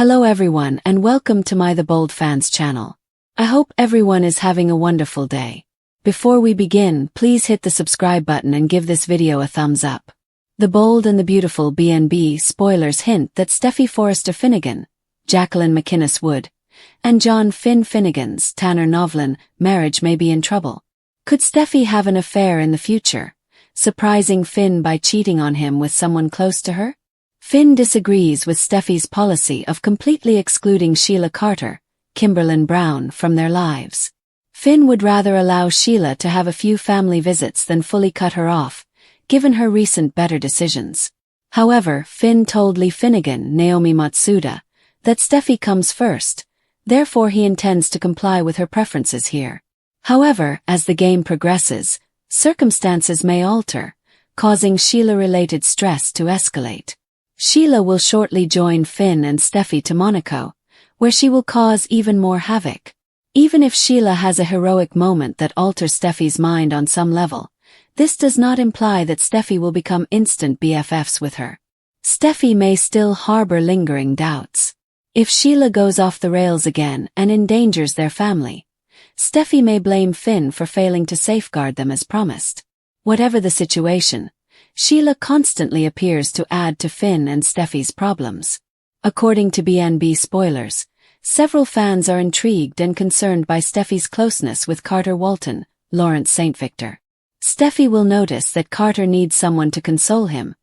Hello everyone and welcome to my The Bold Fans channel. I hope everyone is having a wonderful day. Before we begin, please hit the subscribe button and give this video a thumbs up. The Bold and the Beautiful B&B spoilers hint that Steffy Forrester Finnegan, Jacqueline McInnes Wood, and John Finn Finnegan's Tanner Novlin marriage may be in trouble. Could Steffy have an affair in the future, surprising Finn by cheating on him with someone close to her? Finn disagrees with Steffy's policy of completely excluding Sheila Carter, Kimberlyn Brown from their lives. Finn would rather allow Sheila to have a few family visits than fully cut her off, given her recent better decisions. However, Finn told Lee Finnegan, Naomi Matsuda, that Steffy comes first, therefore he intends to comply with her preferences here. However, as the game progresses, circumstances may alter, causing Sheila-related stress to escalate. Sheila will shortly join Finn and Steffy to Monaco, where she will cause even more havoc. Even if Sheila has a heroic moment that alters Steffy's mind on some level, this does not imply that Steffy will become instant BFFs with her. Steffy may still harbor lingering doubts. If Sheila goes off the rails again and endangers their family, Steffy may blame Finn for failing to safeguard them as promised. Whatever the situation, Sheila constantly appears to add to Finn and Steffy's problems. According to B&B spoilers, several fans are intrigued and concerned by Steffy's closeness with Carter Walton, Lawrence St. Victor. Steffy will notice that Carter needs someone to console him,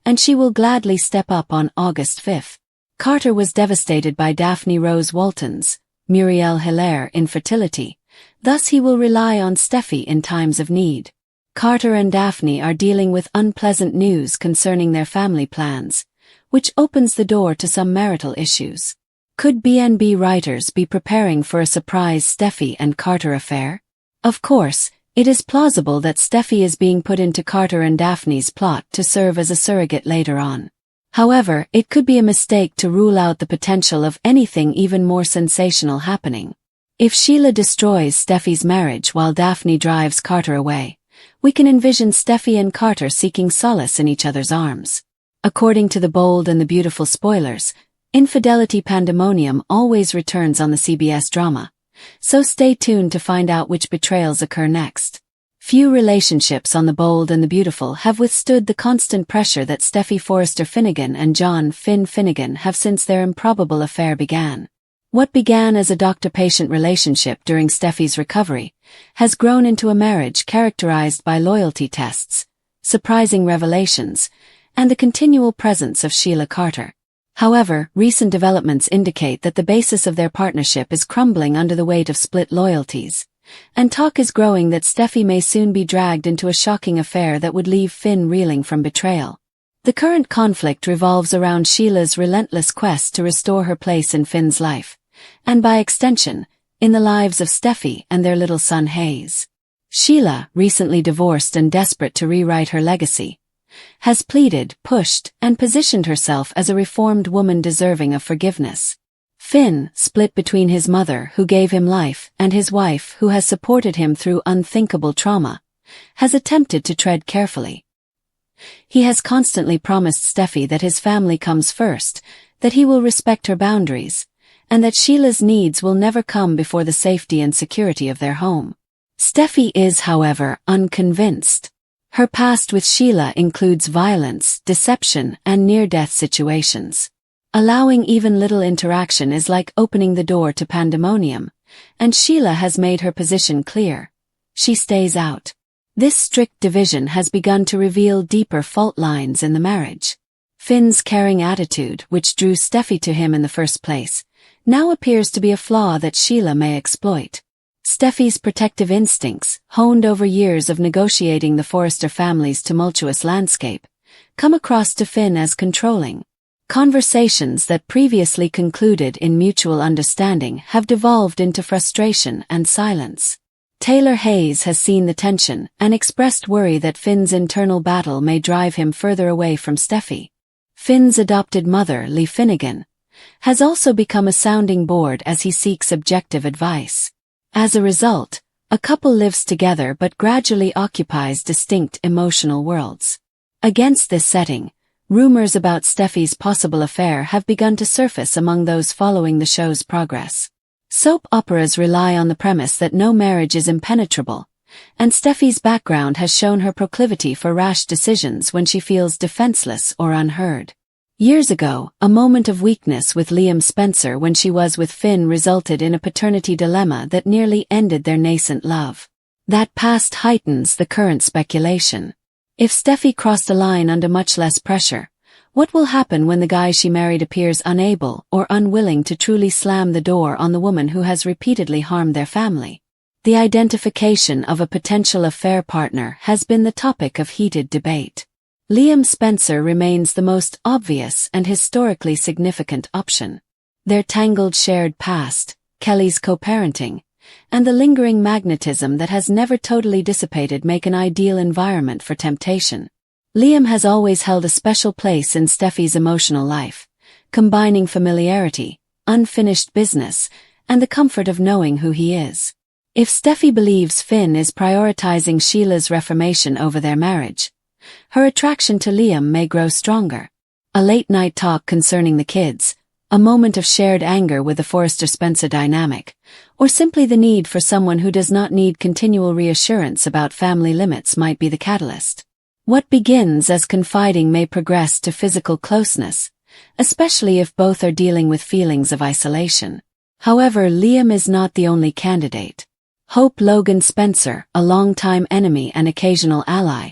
and she will gladly step up on August 5th. Carter was devastated by Daphne Rose Walton's, Muriel Hilaire infertility, thus he will rely on Steffy in times of need. Carter and Daphne are dealing with unpleasant news concerning their family plans, which opens the door to some marital issues. Could B&B writers be preparing for a surprise Steffy and Carter affair? Of course, it is plausible that Steffy is being put into Carter and Daphne's plot to serve as a surrogate later on. However, it could be a mistake to rule out the potential of anything even more sensational happening. If Sheila destroys Steffy's marriage while Daphne drives Carter away, we can envision Steffy and Carter seeking solace in each other's arms. According to The Bold and the Beautiful spoilers, infidelity pandemonium always returns on the CBS drama, so stay tuned to find out which betrayals occur next. Few relationships on The Bold and the Beautiful have withstood the constant pressure that Steffy Forrester Finnegan and John Finn Finnegan have since their improbable affair began. What began as a doctor-patient relationship during Steffy's recovery has grown into a marriage characterized by loyalty tests, surprising revelations, and the continual presence of Sheila Carter. However, recent developments indicate that the basis of their partnership is crumbling under the weight of split loyalties, and talk is growing that Steffy may soon be dragged into a shocking affair that would leave Finn reeling from betrayal. The current conflict revolves around Sheila's relentless quest to restore her place in Finn's life, and by extension, in the lives of Steffy and their little son Hayes. Sheila, recently divorced and desperate to rewrite her legacy, has pleaded, pushed, and positioned herself as a reformed woman deserving of forgiveness. Finn, split between his mother who gave him life and his wife who has supported him through unthinkable trauma, has attempted to tread carefully. He has constantly promised Steffy that his family comes first, that he will respect her boundaries, and that Sheila's needs will never come before the safety and security of their home. Steffy is, however, unconvinced. Her past with Sheila includes violence, deception, and near-death situations. Allowing even little interaction is like opening the door to pandemonium, and Sheila has made her position clear. She stays out. This strict division has begun to reveal deeper fault lines in the marriage. Finn's caring attitude, which drew Steffy to him in the first place, now appears to be a flaw that Sheila may exploit. Steffy's protective instincts, honed over years of negotiating the Forrester family's tumultuous landscape, come across to Finn as controlling. Conversations that previously concluded in mutual understanding have devolved into frustration and silence. Taylor Hayes has seen the tension and expressed worry that Finn's internal battle may drive him further away from Steffy. Finn's adopted mother, Lee Finnegan, has also become a sounding board as he seeks objective advice. As a result, a couple lives together but gradually occupies distinct emotional worlds. Against this setting, Rumors about Steffy's possible affair have begun to surface among those following the show's progress. Soap operas rely on the premise that no marriage is impenetrable, and Steffy's background has shown her proclivity for rash decisions when she feels defenseless or unheard. Years ago, a moment of weakness with Liam Spencer when she was with Finn resulted in a paternity dilemma that nearly ended their nascent love. That past heightens the current speculation. If Steffy crossed a line under much less pressure, what will happen when the guy she married appears unable or unwilling to truly slam the door on the woman who has repeatedly harmed their family? The identification of a potential affair partner has been the topic of heated debate. Liam Spencer remains the most obvious and historically significant option. Their tangled shared past, Kelly's co-parenting, and the lingering magnetism that has never totally dissipated make an ideal environment for temptation. Liam has always held a special place in Steffy's emotional life, combining familiarity, unfinished business, and the comfort of knowing who he is. If Steffy believes Finn is prioritizing Sheila's reformation over their marriage, her attraction to Liam may grow stronger. A late-night talk concerning the kids, a moment of shared anger with the Forrester-Spencer dynamic, or simply the need for someone who does not need continual reassurance about family limits might be the catalyst. What begins as confiding may progress to physical closeness, especially if both are dealing with feelings of isolation. However, Liam is not the only candidate. Hope Logan Spencer, a longtime enemy and occasional ally,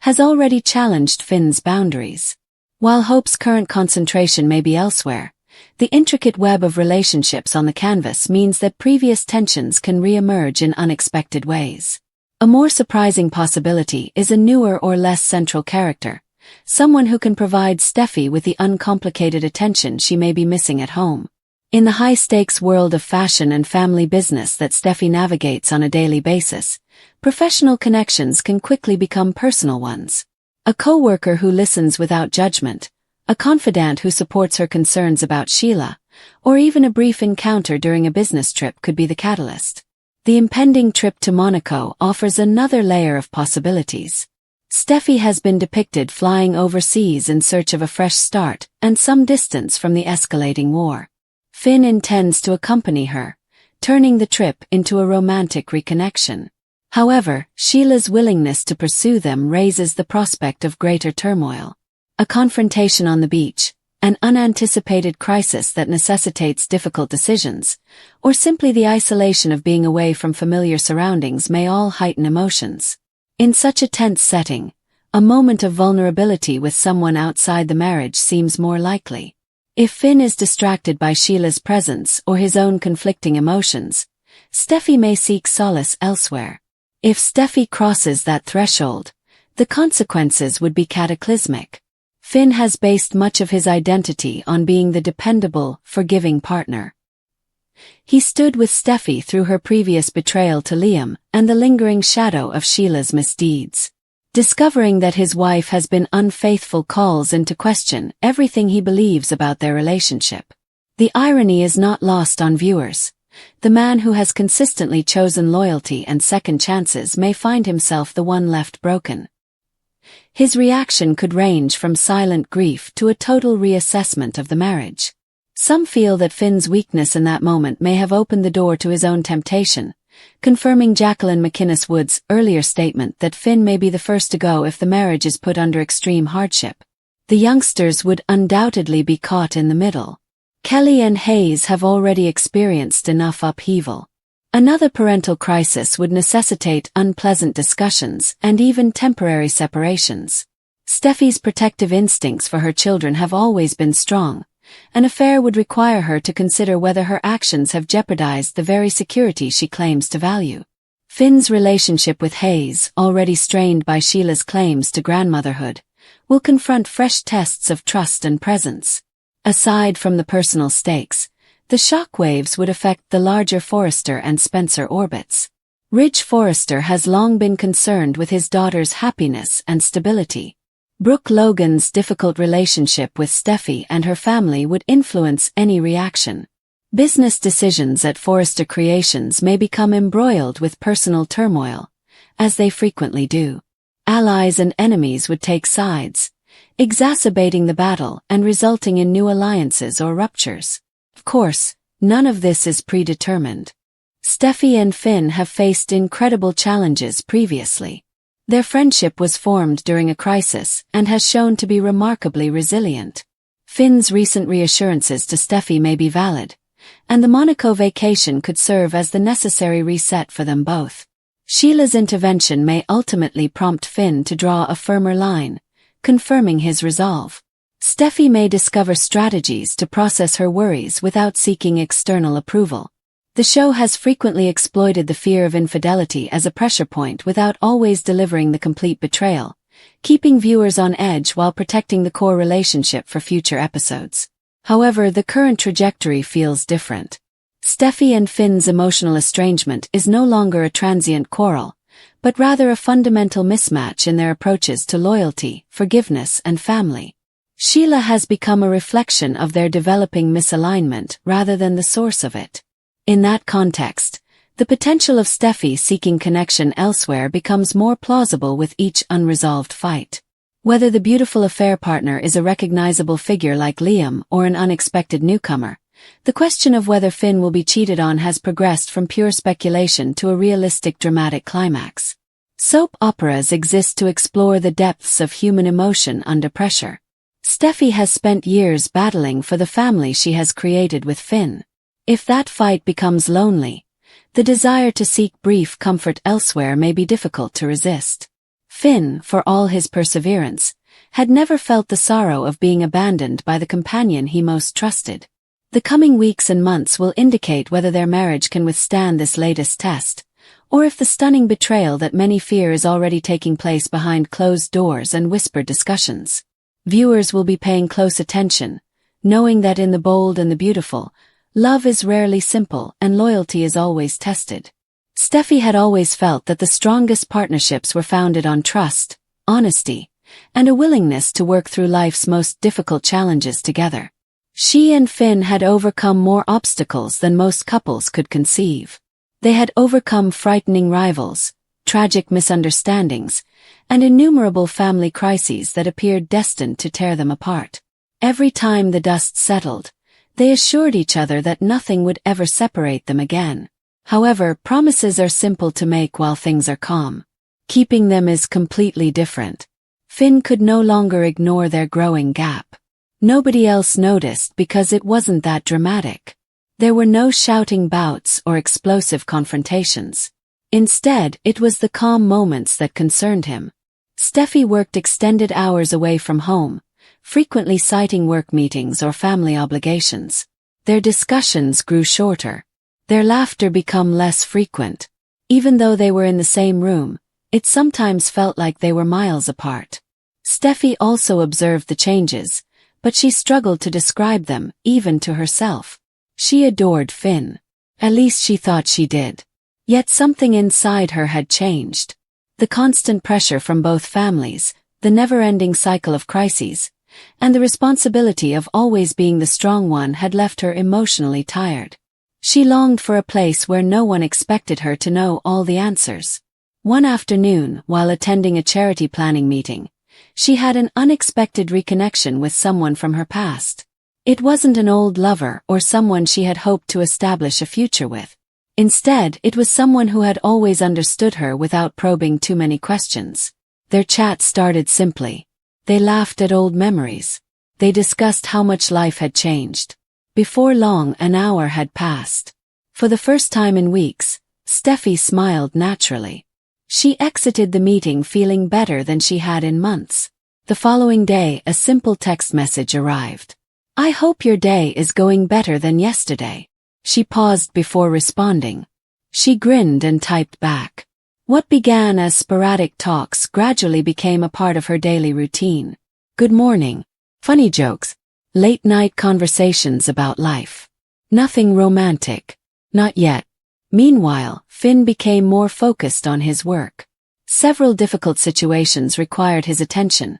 has already challenged Finn's boundaries. While Hope's current concentration may be elsewhere, the intricate web of relationships on the canvas means that previous tensions can re-emerge in unexpected ways. A more surprising possibility is a newer or less central character, someone who can provide Steffy with the uncomplicated attention she may be missing at home. In the high-stakes world of fashion and family business that Steffy navigates on a daily basis, professional connections can quickly become personal ones. A co-worker who listens without judgment, a confidant who supports her concerns about Sheila, or even a brief encounter during a business trip could be the catalyst. The impending trip to Monaco offers another layer of possibilities. Steffy has been depicted flying overseas in search of a fresh start and some distance from the escalating war. Finn intends to accompany her, turning the trip into a romantic reconnection. However, Sheila's willingness to pursue them raises the prospect of greater turmoil. A confrontation on the beach, an unanticipated crisis that necessitates difficult decisions, or simply the isolation of being away from familiar surroundings may all heighten emotions. In such a tense setting, a moment of vulnerability with someone outside the marriage seems more likely. If Finn is distracted by Sheila's presence or his own conflicting emotions, Steffy may seek solace elsewhere. If Steffy crosses that threshold, the consequences would be cataclysmic. Finn has based much of his identity on being the dependable, forgiving partner. He stood with Steffy through her previous betrayal to Liam and the lingering shadow of Sheila's misdeeds. Discovering that his wife has been unfaithful calls into question everything he believes about their relationship. The irony is not lost on viewers. The man who has consistently chosen loyalty and second chances may find himself the one left broken. His reaction could range from silent grief to a total reassessment of the marriage. Some feel that Finn's weakness in that moment may have opened the door to his own temptation, confirming Jacqueline McInnes Wood's earlier statement that Finn may be the first to go if the marriage is put under extreme hardship. The youngsters would undoubtedly be caught in the middle. Kelly and Hayes have already experienced enough upheaval. Another parental crisis would necessitate unpleasant discussions and even temporary separations. Steffy's protective instincts for her children have always been strong. An affair would require her to consider whether her actions have jeopardized the very security she claims to value. Finn's relationship with Hayes, already strained by Sheila's claims to grandmotherhood, will confront fresh tests of trust and presence. Aside from the personal stakes, the shockwaves would affect the larger Forrester and Spencer orbits. Ridge Forrester has long been concerned with his daughter's happiness and stability. Brooke Logan's difficult relationship with Steffy and her family would influence any reaction. Business decisions at Forrester Creations may become embroiled with personal turmoil, as they frequently do. Allies and enemies would take sides, exacerbating the battle and resulting in new alliances or ruptures. Of course, none of this is predetermined. Steffy and Finn have faced incredible challenges previously. Their friendship was formed during a crisis and has shown to be remarkably resilient. Finn's recent reassurances to Steffy may be valid, and the Monaco vacation could serve as the necessary reset for them both. Sheila's intervention may ultimately prompt Finn to draw a firmer line, confirming his resolve. Steffy may discover strategies to process her worries without seeking external approval. The show has frequently exploited the fear of infidelity as a pressure point without always delivering the complete betrayal, keeping viewers on edge while protecting the core relationship for future episodes. However, the current trajectory feels different. Steffy and Finn's emotional estrangement is no longer a transient quarrel, but rather a fundamental mismatch in their approaches to loyalty, forgiveness, and family. Sheila has become a reflection of their developing misalignment rather than the source of it. In that context, the potential of Steffy seeking connection elsewhere becomes more plausible with each unresolved fight. Whether the beautiful affair partner is a recognizable figure like Liam or an unexpected newcomer, the question of whether Finn will be cheated on has progressed from pure speculation to a realistic dramatic climax. Soap operas exist to explore the depths of human emotion under pressure. Steffy has spent years battling for the family she has created with Finn. If that fight becomes lonely, the desire to seek brief comfort elsewhere may be difficult to resist. Finn, for all his perseverance, had never felt the sorrow of being abandoned by the companion he most trusted. The coming weeks and months will indicate whether their marriage can withstand this latest test, or if the stunning betrayal that many fear is already taking place behind closed doors and whispered discussions. Viewers will be paying close attention, knowing that in the bold and the beautiful, love is rarely simple and loyalty is always tested. Steffy had always felt that the strongest partnerships were founded on trust, honesty, and a willingness to work through life's most difficult challenges together. She and Finn had overcome more obstacles than most couples could conceive. They had overcome frightening rivals, tragic misunderstandings, and innumerable family crises that appeared destined to tear them apart. Every time the dust settled, they assured each other that nothing would ever separate them again. However, promises are simple to make while things are calm. Keeping them is completely different. Finn could no longer ignore their growing gap. Nobody else noticed because it wasn't that dramatic. There were no shouting bouts or explosive confrontations. Instead, it was the calm moments that concerned him. Steffy worked extended hours away from home, frequently citing work meetings or family obligations. Their discussions grew shorter. Their laughter became less frequent. Even though they were in the same room, it sometimes felt like they were miles apart. Steffy also observed the changes, but she struggled to describe them, even to herself. She adored Finn. At least she thought she did. Yet something inside her had changed. The constant pressure from both families, the never-ending cycle of crises, and the responsibility of always being the strong one had left her emotionally tired. She longed for a place where no one expected her to know all the answers. One afternoon, while attending a charity planning meeting, she had an unexpected reconnection with someone from her past. It wasn't an old lover or someone she had hoped to establish a future with. Instead, it was someone who had always understood her without probing too many questions. Their chat started simply. They laughed at old memories. They discussed how much life had changed. Before long, an hour had passed. For the first time in weeks, Steffy smiled naturally. She exited the meeting feeling better than she had in months. The following day, a simple text message arrived. "I hope your day is going better than yesterday." She paused before responding. She grinned and typed back. What began as sporadic talks gradually became a part of her daily routine. Good morning. Funny jokes. Late-night conversations about life. Nothing romantic. Not yet. Meanwhile, Finn became more focused on his work. Several difficult situations required his attention,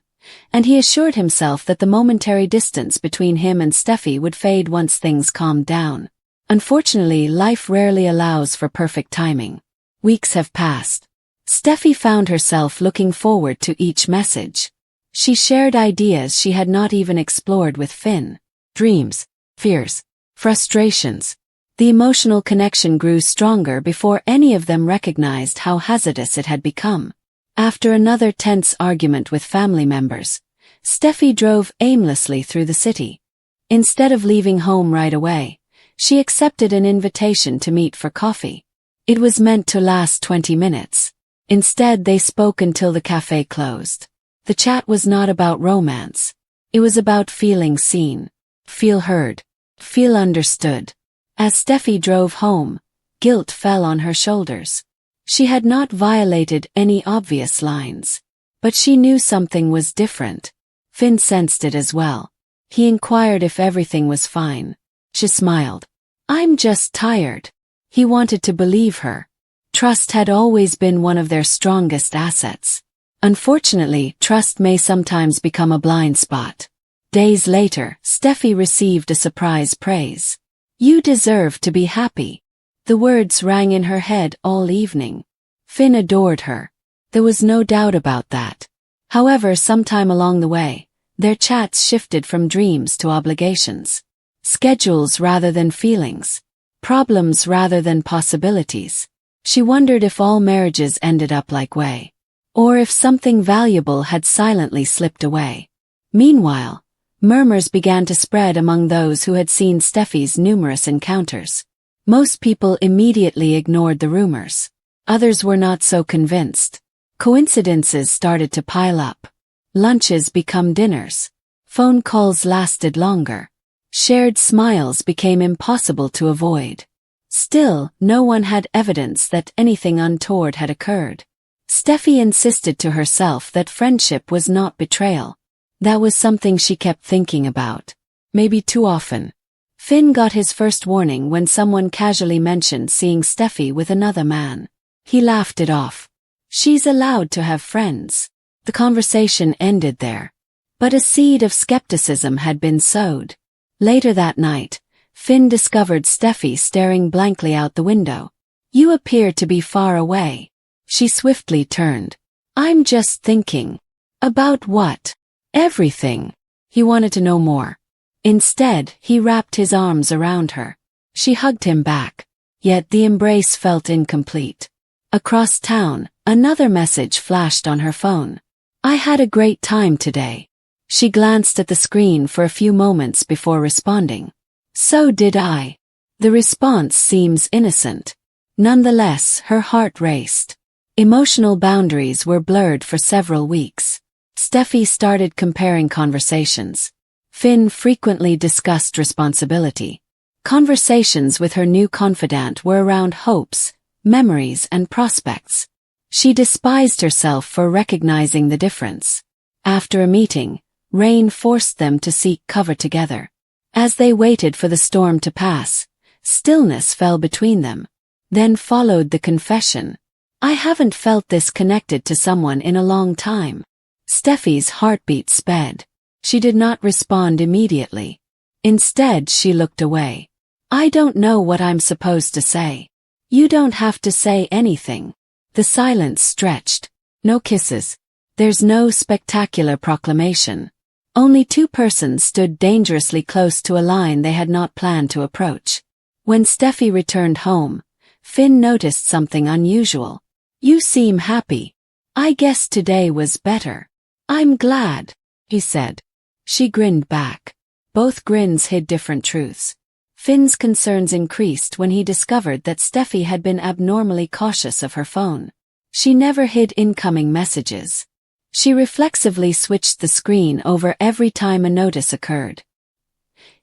and he assured himself that the momentary distance between him and Steffy would fade once things calmed down. Unfortunately, life rarely allows for perfect timing. Weeks have passed. Steffy found herself looking forward to each message. She shared ideas she had not even explored with Finn. Dreams, fears, frustrations. The emotional connection grew stronger before any of them recognized how hazardous it had become. After another tense argument with family members, Steffi drove aimlessly through the city. Instead of leaving home right away, she accepted an invitation to meet for coffee. It was meant to last 20 minutes. Instead, they spoke until the cafe closed. The chat was not about romance. It was about feeling seen, feel heard, feel understood. As Steffi drove home, guilt fell on her shoulders. She had not violated any obvious lines, but she knew something was different. Finn sensed it as well. He inquired if everything was fine. She smiled. "I'm just tired." He wanted to believe her. Trust had always been one of their strongest assets. Unfortunately, trust may sometimes become a blind spot. Days later, Steffi received a surprise praise. "You deserve to be happy." The words rang in her head all evening. Finn adored her. There was no doubt about that. However, sometime along the way, their chats shifted from dreams to obligations. Schedules rather than feelings. Problems rather than possibilities. She wondered if all marriages ended up like way. Or if something valuable had silently slipped away. Meanwhile, murmurs began to spread among those who had seen Steffi's numerous encounters. Most people immediately ignored the rumors. Others were not so convinced. Coincidences started to pile up. Lunches became dinners. Phone calls lasted longer. Shared smiles became impossible to avoid. Still, no one had evidence that anything untoward had occurred. Steffi insisted to herself that friendship was not betrayal. That was something she kept thinking about. Maybe too often. Finn got his first warning when someone casually mentioned seeing Steffi with another man. He laughed it off. "She's allowed to have friends." The conversation ended there. But a seed of skepticism had been sowed. Later that night, Finn discovered Steffi staring blankly out the window. "You appear to be far away." She swiftly turned. "I'm just thinking." "About what?" "Everything." He wanted to know more. Instead, he wrapped his arms around her. She hugged him back. Yet the embrace felt incomplete. Across town, another message flashed on her phone. "I had a great time today." She glanced at the screen for a few moments before responding. "So did I." The response seems innocent. Nonetheless, her heart raced. Emotional boundaries were blurred for several weeks. Steffi started comparing conversations. Finn frequently discussed responsibility. Conversations with her new confidant were around hopes, memories, and prospects. She despised herself for recognizing the difference. After a meeting, rain forced them to seek cover together. As they waited for the storm to pass, stillness fell between them. Then followed the confession. "I haven't felt this connected to someone in a long time." Steffi's heartbeat sped. She did not respond immediately. Instead, she looked away. "I don't know what I'm supposed to say." "You don't have to say anything." The silence stretched. No kisses. There's no spectacular proclamation. Only two persons stood dangerously close to a line they had not planned to approach. When Steffi returned home, Finn noticed something unusual. "You seem happy." "I guess today was better." "I'm glad," he said. She grinned back. Both grins hid different truths. Finn's concerns increased when he discovered that Steffi had been abnormally cautious of her phone. She never hid incoming messages. She reflexively switched the screen over every time a notice occurred.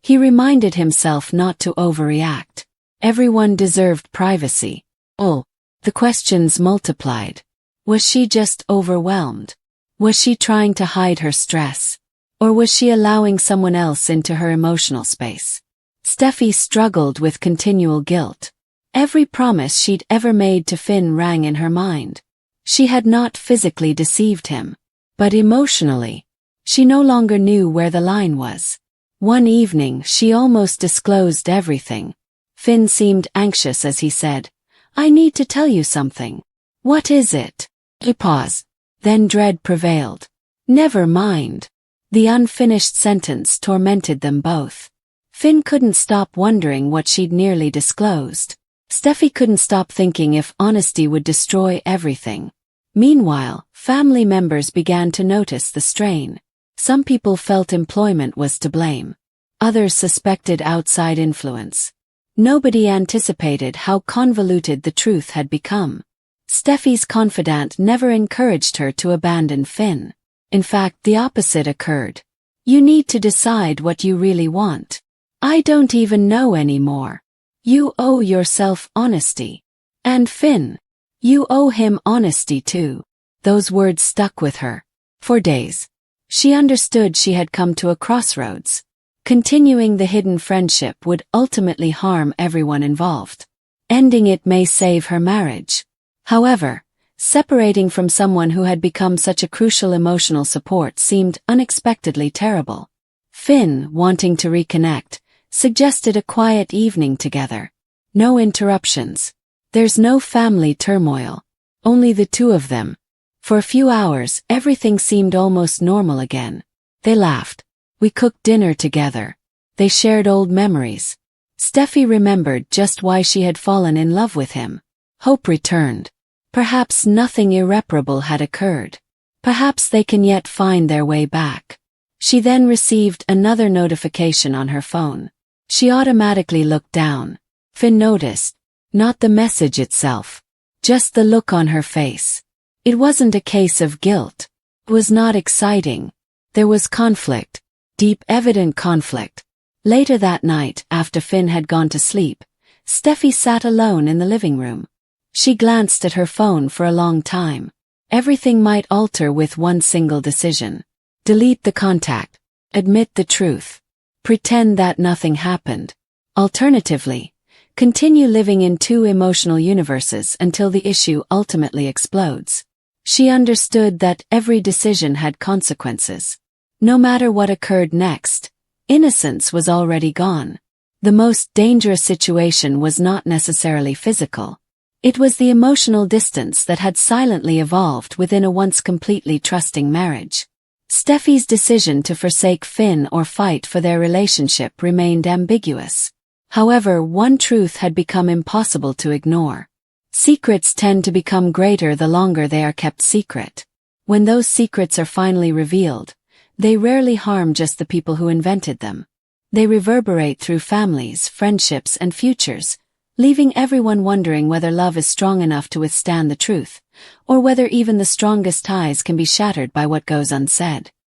He reminded himself not to overreact. Everyone deserved privacy. Oh, the questions multiplied. Was she just overwhelmed? Was she trying to hide her stress? Or was she allowing someone else into her emotional space? Steffi struggled with continual guilt. Every promise she'd ever made to Finn rang in her mind. She had not physically deceived him, but emotionally, she no longer knew where the line was. One evening, she almost disclosed everything. Finn seemed anxious as he said, "I need to tell you something." "What is it?" He paused. Then dread prevailed. Never mind. The unfinished sentence tormented them both. Finn couldn't stop wondering what she'd nearly disclosed. Steffy couldn't stop thinking if honesty would destroy everything. Meanwhile, family members began to notice the strain. Some people felt employment was to blame. Others suspected outside influence. Nobody anticipated how convoluted the truth had become. Steffy's confidant never encouraged her to abandon Finn. In fact, the opposite occurred. You need to decide what you really want. I don't even know anymore. You owe yourself honesty. And Finn, you owe him honesty too. Those words stuck with her. For days. She understood she had come to a crossroads. Continuing the hidden friendship would ultimately harm everyone involved. Ending it may save her marriage. However, separating from someone who had become such a crucial emotional support seemed unexpectedly terrible. Finn, wanting to reconnect, suggested a quiet evening together. No interruptions. There's no family turmoil. Only the two of them. For a few hours, everything seemed almost normal again. They laughed. We cooked dinner together. They shared old memories. Steffy remembered just why she had fallen in love with him. Hope returned. Perhaps nothing irreparable had occurred. Perhaps they can yet find their way back. She then received another notification on her phone. She automatically looked down. Finn noticed. Not the message itself. Just the look on her face. It wasn't a case of guilt. It was not exciting. There was conflict. Deep, evident conflict. Later that night, after Finn had gone to sleep, Steffy sat alone in the living room. She glanced at her phone for a long time. Everything might alter with one single decision. Delete the contact. Admit the truth. Pretend that nothing happened. Alternatively, continue living in two emotional universes until the issue ultimately explodes. She understood that every decision had consequences. No matter what occurred next, innocence was already gone. The most dangerous situation was not necessarily physical. It was the emotional distance that had silently evolved within a once completely trusting marriage. Steffy's decision to forsake Finn or fight for their relationship remained ambiguous. However, one truth had become impossible to ignore. Secrets tend to become greater the longer they are kept secret. When those secrets are finally revealed, they rarely harm just the people who invented them. They reverberate through families, friendships, and futures, leaving everyone wondering whether love is strong enough to withstand the truth, or whether even the strongest ties can be shattered by what goes unsaid.